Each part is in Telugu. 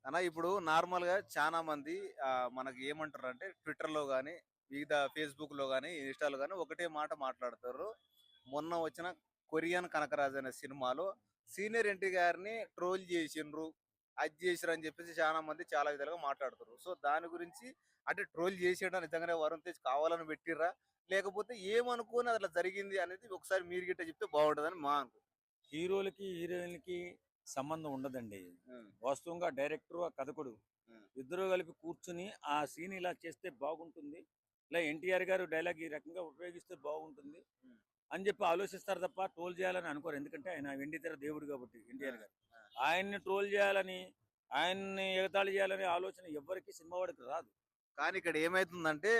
అన్న ఇప్పుడు నార్మల్ గా చాలా మంది మనకి ఏమంటారు అంటే ట్విట్టర్ లో గానీ వివిధ ఫేస్బుక్ లో గానీ ఇన్స్టాలో గానీ ఒకటే మాట మాట్లాడతారు. మొన్న వచ్చిన కొరియన్ కనకరాజు అనే సినిమాలో సీనియర్ ఎన్టీ గారిని ట్రోల్ చేసిండ్రు, అది చేసిర్రు అని చెప్పేసి చాలా మంది చాలా విధాలుగా మాట్లాడుతారు. సో దాని గురించి అంటే ట్రోల్ చేసేయడం నిజంగానే వరుణ్ తేజ్ కావాలని పెట్టిర్రా, లేకపోతే ఏమనుకోని అట్లా జరిగింది అనేది ఒకసారి మీరు గిట్ట చెప్తే బాగుంటుందని మా అనుకో. హీరోలకి హీరోయిన్లకి సంబంధం ఉండదండి. ఉమ్, వాస్తవంగా డైరెక్టర్ ఆ కథకుడు ఉమ్, ఇద్దరు కలిపి కూర్చుని ఆ సీన్ ఇలా చేస్తే బాగుంటుంది, ఇలా ఎన్టీఆర్ గారు డైలాగ్ ఈ రకంగా ఉపయోగిస్తే బాగుంటుంది ఉమ్, అని చెప్పి ఆలోచిస్తారు తప్ప ట్రోల్ చేయాలని అనుకోరు. ఎందుకంటే ఆయన వెండితెర దేవుడు కాబట్టి ఆ, ఎన్టీఆర్ గారు ఆ. ఆయన్ని ట్రోల్ చేయాలని, ఆయన్ని ఎగతాళి చేయాలనే ఆలోచన ఎవరికి సినిమా వాడికి రాదు. కానీ ఇక్కడ ఏమైతుందంటే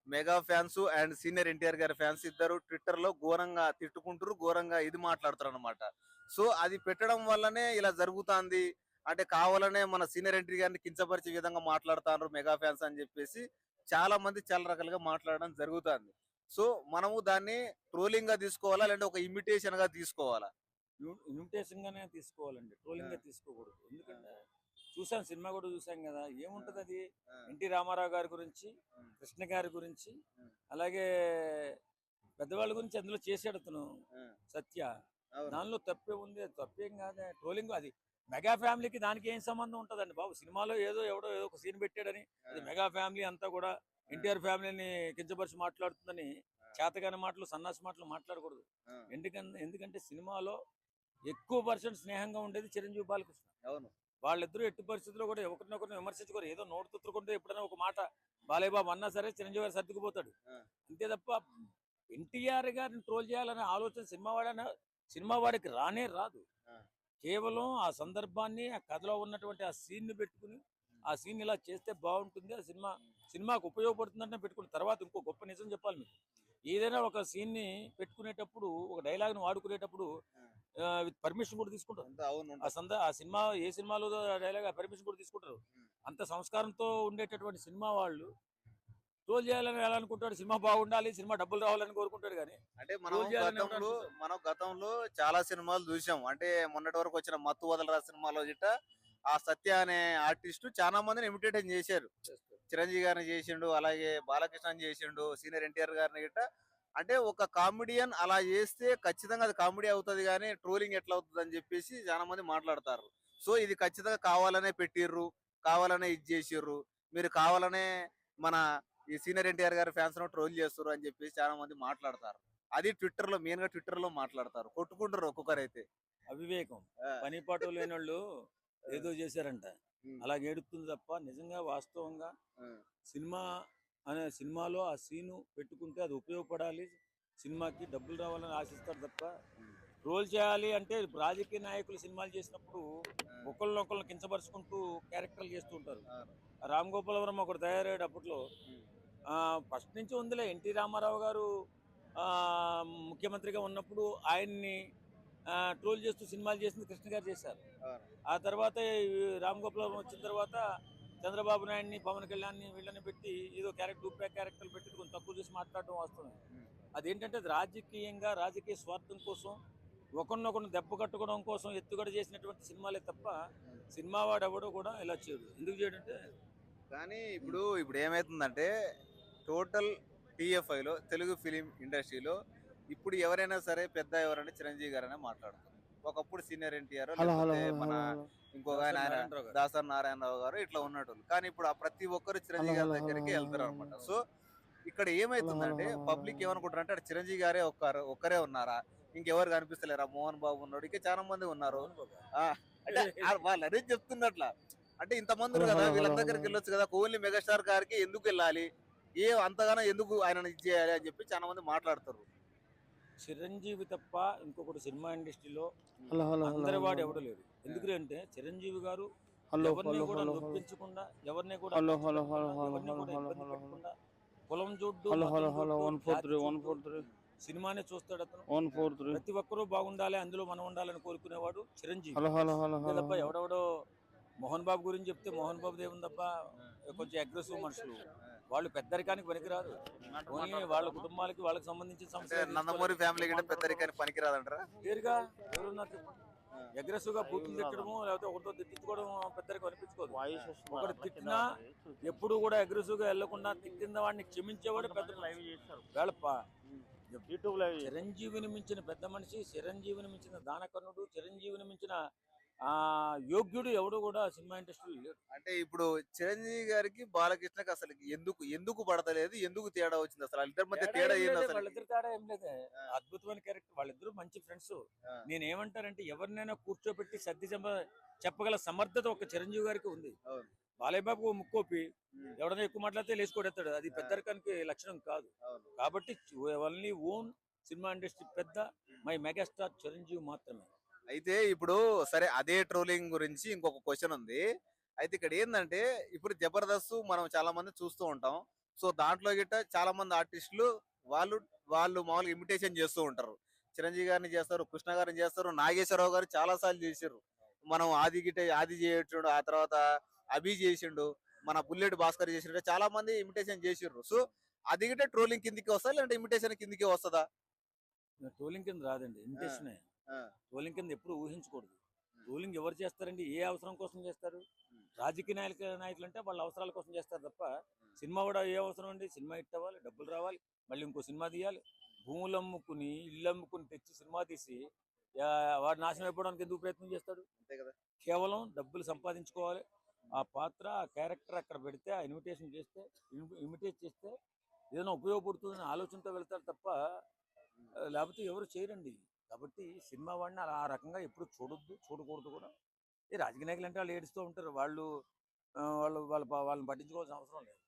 mega fans and senior NTR గారి ఫ్యాన్స్ ఇద్దరు ట్విట్టర్ లో ఘోరంగా తిట్టుకుంటారు, ఘోరంగా ఇది మాట్లాడుతారు అనమాట. సో అది పెట్టడం వల్లనే ఇలా జరుగుతుంది. అంటే కావాలనే మన సీనియర్ ఎన్టీ గారిని కించపరిచే విధంగా మాట్లాడుతారు మెగా ఫ్యాన్స్ అని చెప్పేసి చాలా మంది చాలా రకాలుగా మాట్లాడడం జరుగుతుంది. సో మనము దాన్ని ట్రోలింగ్ గా తీసుకోవాలా, లేదంటే ఒక ఇమిటేషన్ గా తీసుకోవాలా? ఇన్విటేషన్ గానే తీసుకోవాలండి, ఆ, ట్రోలింగ్ గా తీసుకోకూడదు. ఆ, ఎందుకంటే చూసాం, సినిమా కూడా చూసాం కదా, ఆ, ఏముంటది అది ఆ, ఎన్టీ రామారావు గారి గురించి, ఉమ్, కృష్ణ గారి గురించి, ఉమ్, అలాగే పెద్దవాళ్ళ గురించి అందులో చేసాడు అతను ఆ, సత్య. అవును. దానిలో తప్పే ఉంది, అది తప్పేం కాదే. ట్రోలింగ్ అది మెగా ఫ్యామిలీకి దానికి ఏం సంబంధం ఉంటుందండి బాబు. సినిమాలో ఏదో ఎవడో ఏదో ఒక సీన్ పెట్టాడని ఆ, అది మెగా ఫ్యామిలీ అంతా కూడా ఆ, ఎన్టీఆర్ ఫ్యామిలీని కించపరిచి మాట్లాడుతుందని ఆ, చేతగాని మాటలు, సన్నాసి మాటలు మాట్లాడకూడదు. ఆ, ఎందుకంటే సినిమాలో ఎక్కువ పర్సెంట్ స్నేహంగా ఉండేది చిరంజీవి బాలకృష్ణ. అవును. వాళ్ళిద్దరూ ఎట్టి పరిస్థితుల్లో కూడా ఒకరినొకరిని విమర్శించుకోరు. ఏదో నోటు తుత్తుకుంటే ఎప్పుడైనా ఒక మాట బాలయ్య బాబు అన్నా సరే చిరంజీవి గారు సర్దుకుపోతాడు. ఆ, అంతే తప్ప ఎన్టీఆర్ గారిని ట్రోల్ చేయాలనే ఆలోచన సినిమా వాడికి రానే రాదు. ఆ, కేవలం ఆ సందర్భాన్ని, ఆ కథలో ఉన్నటువంటి ఆ సీన్ ని పెట్టుకుని ఆ సీన్ ఇలా చేస్తే బాగుంటుంది, ఆ సినిమాకు ఉపయోగపడుతుందంటే పెట్టుకున్న తర్వాత ఇంకో గొప్ప నిజం చెప్పాలి మీకు. ఏదైనా ఒక సీన్ ని పెట్టుకునేటప్పుడు, ఒక డైలాగ్ ని వాడుకునేటప్పుడు ఆ. విత్ పర్మిషన్ కూడా తీసుకుంటారు. అంతా అవును ఆ ఉంటది. ఆ సినిమా ఏ సినిమాలో డైలాగ్ పర్మిషన్ కూడా తీసుకుంటారు. ఉమ్. అంత సంస్కారంతో ఉండేటటువంటి సినిమా వాళ్ళు ట్రోల్ చేయాలని ఎలా అనుకుంటాడు? సినిమా బాగుండాలి, సినిమా డబ్బులు రావాలని కోరుకుంటాడు కానీ అంటే మనం ట్రోల్ చేయాలని ఎవరు గతంలో అనుకుంటారు? మనం గతంలో చాలా సినిమాలు చూసాం. అంటే మొన్నటి వరకు వచ్చిన మత్తు వదలరా సినిమాలో గిట్ట ఆ సత్య అనే ఆర్టిస్ట్ చాలా మందిని ఇమిటేట్ చేశారు. చేస్తారు. చిరంజీవి గారిని చేసిండు, అలాగే బాలకృష్ణ చేసిండు, సీనియర్ ఎన్టీఆర్ గారిని గిట్ట. అంటే ఒక కామెడియన్ అలా చేస్తే ఖచ్చితంగా అది కామెడీ అవుతుంది, కానీ ట్రోలింగ్ ఎట్లా అవుతుంది అని చెప్పేసి చాలా మంది మాట్లాడతారు. సో ఇది ఖచ్చితంగా కావాలనే పెట్టిర్రు, కావాలనే ఇది చేసిర్రు, మీరు కావాలనే మన ఈ సీనియర్ ఎన్టీఆర్ గారి ఫ్యాన్స్ ట్రోల్ చేస్తారు అని చెప్పేసి చాలా మంది మాట్లాడతారు. అది ట్విట్టర్ లో మెయిన్ గా ట్విట్టర్ లో మాట్లాడతారు, కొట్టుకుంటారు ఒక్కొక్కరైతే. అవివేకం, ఆ, పని పాటు లేని వాళ్ళు ఆ, ఏదో చేశారంట ఉమ్, అలా ఏడుతుంది తప్ప, నిజంగా వాస్తవంగా ఆ, సినిమా సినిమాలో ఆ సీను పెట్టుకుంటే అది ఉపయోగపడాలి, సినిమాకి డబ్బులు రావాలని ఆశిస్తారు తప్ప ఉమ్, రోల్ చేయాలి అంటే. ఇప్పుడు రాజకీయ నాయకులు సినిమాలు చేసినప్పుడు ఆ, ఒకళ్ళనొకళ్ళని కించపరుచుకుంటూ క్యారెక్టర్లు చేస్తూ ఉంటారు. అవును. రామ్ గోపాల్ వర్మ ఒకటి తయారయ్యాడు అప్పట్లో. ఉమ్, ఫస్ట్ నుంచి ఉందిలే, ఎన్టీ రామారావు గారు ఆ, ముఖ్యమంత్రిగా ఉన్నప్పుడు ఆయన్ని ట్రోల్ చేస్తూ సినిమాలు చేసింది కృష్ణ గారు చేశారు. అవును. ఆ తర్వాత ఈ రామ్ గోపాల్ వర్మ వచ్చిన తర్వాత చంద్రబాబు నాయుడిని, పవన్ కళ్యాణ్ని వీళ్ళని పెట్టి ఏదో క్యారెక్టర్లు పెట్టి కొంచెం తక్కువ చేసి మాట్లాడడం వాస్తవం. ఉమ్, అదేంటంటే అది రాజకీయంగా, రాజకీయ స్వార్థం కోసం, ఒకరినొకరిని దెబ్బ కట్టుకోవడం కోసం ఎత్తుగడ చేసినటువంటి సినిమాలే తప్ప ఉమ్. సినిమా వాడు ఎవడో కూడా ఇలా చేయడు. ఎందుకు చేయడంటే కానీ ఇప్పుడు ఏమైతుందంటే టోటల్ టీఎఫ్ఐలో తెలుగు ఫిలిం ఇండస్ట్రీలో ఇప్పుడు ఎవరైనా సరే పెద్ద ఎవరంటే చిరంజీవి గారనే మాట్లాడుతారు. ఒకప్పుడు సీనియర్ ఎన్టీఆర్, హలో హలో లేకపోతే హలో మన హలో హలో ఇంకొక ఆయన దాసరి ఆయన నారాయణరావు గారు. దాసరి నారాయణరావు గారు ఇట్లా ఉన్నట్టు. కానీ ఇప్పుడు ఆ ప్రతి ఒక్కరు హలో చిరంజీవి గారి హలో హలో దగ్గరికి హలో వెళ్తారు హలో అనమాట. హలో సో ఇక్కడ హలో హలో ఏమైతుందంటే హలో హలో పబ్లిక్ ఏమనుకుంటారంటే అక్కడ చిరంజీవి గారే ఒక్కరే ఉన్నారా, ఇంకెవరు కనిపిస్తలేరా, మోహన్ బాబు ఉన్నాడు, ఇంకా చాలా మంది ఉన్నారు. మోహన్ బాబు. ఆ అంటే వాళ్ళు అదే చెప్తున్నట్ల. అంటే ఇంతమంది హలో ఉన్నారు కదా, హలో హలో వీళ్ళందరి హలో దగ్గరికి వెళ్ళొచ్చు కదా, ఓన్లీ మెగాస్టార్ గారికి ఎందుకు వెళ్ళాలి, ఏ అంతగానో ఎందుకు ఆయన ఇది చేయాలి అని చెప్పి చాలా మంది మాట్లాడతారు. చిరంజీవి తప్ప ఇంకొకటి సినిమా ఇండస్ట్రీలో హలో హలో హలో అందరి హలో వాడు హలో ఎవడు లేడు. ఎందుకంటే చిరంజీవి గారు హలో ఎవరిని హలో కూడా హలో హలో నొప్పించకుండా, ఎవరిని కూడా హలో ఖర్చు హలో హలో పెట్టకుండా, హలో ఎవరిని హలో కూడా హలో ఇబ్బంది హలో హలో పెట్టకుండా, కులం చూడ్డు, హలో మతం హలో హలో చూడ్డు, జాతి 143 చూడ్డు, 143 సినిమానే చూస్తాడు అతను. 143 ప్రతి ఒక్కరూ బాగుండాలి, అందులో మనం ఉండాలని కోరుకునేవాడు చిరంజీవి. హలో హలో హలో అంతే హలో తప్ప హలో ఎవడెవడో మోహన్ బాబు గురించి చెప్తే మోహన్ బాబు దేవుని తప్ప కొంచెం అగ్రెసివ్ మనుషులు వాళ్ళు, పెద్దరికానికి పనికిరాదు. ఓన్లీ వాళ్ళ కుటుంబాలకి, వాళ్ళకి సంబంధించిన అంటే సమస్యలు నందమూరి ఫ్యామిలీ కంటే పెద్దరికాని పనికిరాదంటారా? వేరుగా ఎవరున్నారు చెప్పు. ఆ, అగ్రెసివ్ గా బూతులు తిట్టడము లేకపోతే ఒకరితో తిట్టించుకోవడం పెద్దరికి అనిపించుకోదు. వాయిస్ వస్తుంది ఒకటి అట్లా కింద తిట్టినా పడ్డది. చూసి ఎప్పుడు కూడా అగ్రెసివ్ గా వెళ్లకుండా తిట్టిన వాడిని క్షమించేవాడు పెద్ద కొంతమంది లైవ్ మనిషి. చేస్తారు, వేళ యూట్యూబ్ లైవ్ చేస్తారు. చిరంజీవిని మించిన పెద్ద మనిషి, చిరంజీవిని మించిన దానకర్ణుడు, చిరంజీవిని మించిన ఆ యోగ్యుడు ఎవడు కూడా సినిమా ఇండస్ట్రీలో లేడు. అంటే ఇప్పుడు చిరంజీవి గారికి బాలకృష్ణకి అసలు ఎందుకు ఎందుకు పడతలేదు, ఎందుకు తేడా వచ్చింది అసలు వాళ్ళిద్దరి మధ్య తేడా తేడా ఏం ఏంది లేదే, అసలు? వాళ్ళిద్దరు తేడా ఏం లేదే. ఆ, అద్భుతమైన క్యారెక్టర్, వాళ్ళిద్దరు మంచి ఫ్రెండ్స్. ఆ, నేను ఏమంటానంటే ఎవరినైనా కూర్చోబెట్టి సర్ది చెప్పగల సమర్థత ఒక చిరంజీవి గారికి ఉంది. అవును. బాలయ్య బాబు ముక్కోపి, ఉమ్, ఎవడైనా ఎక్కువ మాట్లాడితే లేచిపోడేస్తాడు, అది ఆ, పెద్దరికానికి లక్షణం కాదు. అవును. కాబట్టి ఓన్లీ ఓన్ సినిమా ఇండస్ట్రీ పెద్ద మై మెగాస్టార్ చిరంజీవి మాత్రమే. అయితే ఇప్పుడు సరే, అదే ట్రోలింగ్ గురించి ఇంకొక క్వశ్చన్ ఉంది. అయితే ఇక్కడ ఏంటంటే ఇప్పుడు జబర్దస్త్ మనం చాలా మంది చూస్తూ ఉంటాం. సో దాంట్లో గిట్ట చాలా మంది ఆర్టిస్టులు వాళ్ళు వాళ్ళు మామూలుగా ఇమిటేషన్ చేస్తూ ఉంటారు. చిరంజీవి గారిని చేస్తారు, కృష్ణ గారిని చేస్తారు, నాగేశ్వరరావు గారు చాలా సార్లు చేసారు. మనం ఆది గిట్ట ఆది చేయొచ్చు, ఆ తర్వాత అభి చేసిండు, మన బుల్లెట్ భాస్కర్ చేసిండు, చాలా మంది ఇమిటేషన్ చేసిర్రు. సో అది గిట్ట ట్రోలింగ్ కిందికి వస్తా లేదంటే ఇమిటేషన్ కిందికి వస్తుందా? ట్రోలింగ్ కింద రాదండి, ఇమిటేషనే. ఆ, ట్రోలింగ్ కింద ఎప్పుడు ఊహించకూడదు. ట్రోలింగ్ ఎవరు చేస్తారండి, ఏ అవసరం కోసం చేస్తారు? రాజకీయ నాయకులు అంటే వాళ్ళ అవసరాల కోసం చేస్తారు తప్ప, సినిమా కూడా ఏ అవసరం అండి? సినిమా హిట్ అవ్వాలి, డబ్బులు రావాలి, మళ్ళీ ఇంకో సినిమా తీయాలి. భూములు అమ్ముకుని ఇల్లు అమ్ముకుని తెచ్చి సినిమా తీసి ఆ, వాడు నాశనం అయిపోవడానికి ఎందుకు ప్రయత్నం చేస్తాడు? అంతే కదా. కేవలం డబ్బులు సంపాదించుకోవాలి. ఆ పాత్ర, ఆ క్యారెక్టర్ అక్కడ పెడితే, ఆ ఇన్విటేషన్ చేస్తే, ఇమిటేట్ చేస్తే ఏదైనా ఉపయోగపడుతుందని ఆలోచనతో వెళ్తారు తప్ప లేకపోతే ఎవరు చేయరండి. కాబట్టి సినిమా వాడిని అలా ఆ రకంగా ఎప్పుడు చూడొద్దు, చూడకూడదు కూడా. ఈ రాజకీయ నాయకులు అంటే వాళ్ళు ఏడుస్తూ ఉంటారు, వాళ్ళు వాళ్ళని పట్టించుకోవాల్సిన అవసరం లేదు.